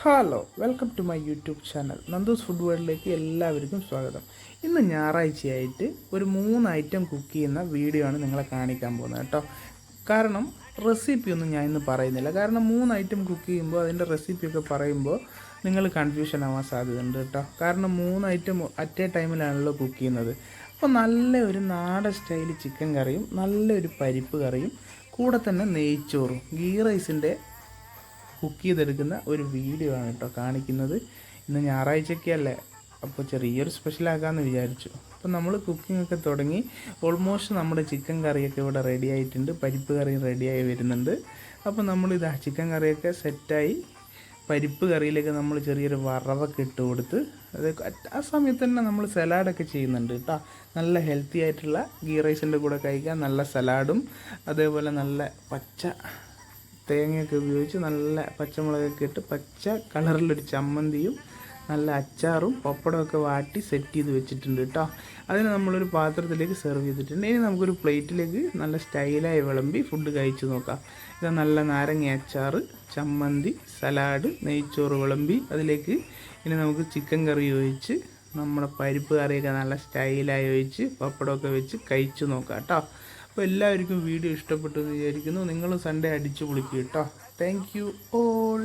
Hello, welcome to my YouTube channel Nandu's food വേൾഡിലേക്ക് എല്ലാവർക്കും സ്വാഗതം. ഇന്ന് ഞായറാഴ്ചയായിട്ട് ഒരു 3 ഐറ്റം കുക്ക് ചെയ്യുന്ന വീഡിയോ ആണ് നിങ്ങളെ കാണിക്കാൻ പോകുന്നത് കേട്ടോ. കാരണം റെസിപ്പിയൊന്നും ഞാൻ ഇന്ന് പറയുന്നില്ല. കാരണം 3 ഐറ്റം കുക്ക് ചെയ്യുമ്പോൾ അതിൻ്റെ റെസിപ്പിയൊക്കെ പറയുമ്പോൾ നിങ്ങൾ കൺഫ്യൂഷൻ ആവാൻ സാധ്യതയുണ്ട് കേട്ടോ. കാരണം 3 ഐറ്റം അറ്റ് എ ടൈമിലാണല്ലോ കുക്ക് ചെയ്യുന്നത്. അപ്പോൾ നല്ല ഒരു നാടൻ സ്റ്റൈൽ ചിക്കൻ കറിയും നല്ലൊരു പരിപ്പ് കറിയും കൂടെ തന്നെ നെയ്ച്ചോറും ഗീ റൈസിൻ്റെ കുക്ക് ചെയ്തെടുക്കുന്ന ഒരു വീഡിയോ ആണ് കേട്ടോ കാണിക്കുന്നത്. ഇന്ന് ഞായറാഴ്ചയൊക്കെ അല്ലേ, അപ്പോൾ ചെറിയൊരു സ്പെഷ്യലാക്കാമെന്ന് വിചാരിച്ചു. അപ്പോൾ നമ്മൾ കുക്കിംഗ് ഒക്കെ തുടങ്ങി. ഓൾമോസ്റ്റ് നമ്മുടെ ചിക്കൻ കറിയൊക്കെ ഇവിടെ റെഡി ആയിട്ടുണ്ട്, പരിപ്പ് കറി റെഡിയായി വരുന്നുണ്ട്. അപ്പോൾ നമ്മളിതാ ചിക്കൻ കറിയൊക്കെ സെറ്റായി. പരിപ്പ് കറിയിലേക്ക് നമ്മൾ ചെറിയൊരു വറവൊക്കെ ഇട്ട് കൊടുത്ത് അത് ആ സമയത്ത് തന്നെ നമ്മൾ സലാഡൊക്കെ ചെയ്യുന്നുണ്ട് കേട്ടോ. നല്ല ഹെൽത്തി ആയിട്ടുള്ള ഗീ റൈസിൻ്റെ കൂടെ കഴിക്കാൻ നല്ല സലാഡും അതേപോലെ നല്ല പച്ച തേങ്ങയൊക്കെ ഉപയോഗിച്ച് നല്ല പച്ചമുളകൊക്കെ ഇട്ട് പച്ച കളറിലൊരു ചമ്മന്തിയും നല്ല അച്ചാറും പപ്പടമൊക്കെ വാട്ടി സെറ്റ് ചെയ്ത് വെച്ചിട്ടുണ്ട് കേട്ടോ. അതിന് നമ്മളൊരു പാത്രത്തിലേക്ക് സെർവ് ചെയ്തിട്ടുണ്ട്. ഇനി നമുക്കൊരു പ്ലേറ്റിലേക്ക് നല്ല സ്റ്റൈലായി വിളമ്പി ഫുഡ് കഴിച്ച് നോക്കാം. ഇത് നല്ല നാരങ്ങ അച്ചാർ, ചമ്മന്തി, സലാഡ്, നെയ്ച്ചോറ് വിളമ്പി അതിലേക്ക് ഇനി നമുക്ക് ചിക്കൻ കറി ഒഴിച്ച് നമ്മുടെ പരിപ്പ് കറിയൊക്കെ നല്ല സ്റ്റൈലായി ഒഴിച്ച് പപ്പടമൊക്കെ വെച്ച് കഴിച്ച് നോക്കാം കേട്ടോ. അപ്പോൾ എല്ലാവർക്കും വീഡിയോ ഇഷ്ടപ്പെട്ടു എന്ന് വിചാരിക്കുന്നു. നിങ്ങൾ സൺഡേ അടിച്ചു പൊളിക്കുക കേട്ടോ. Thank you all.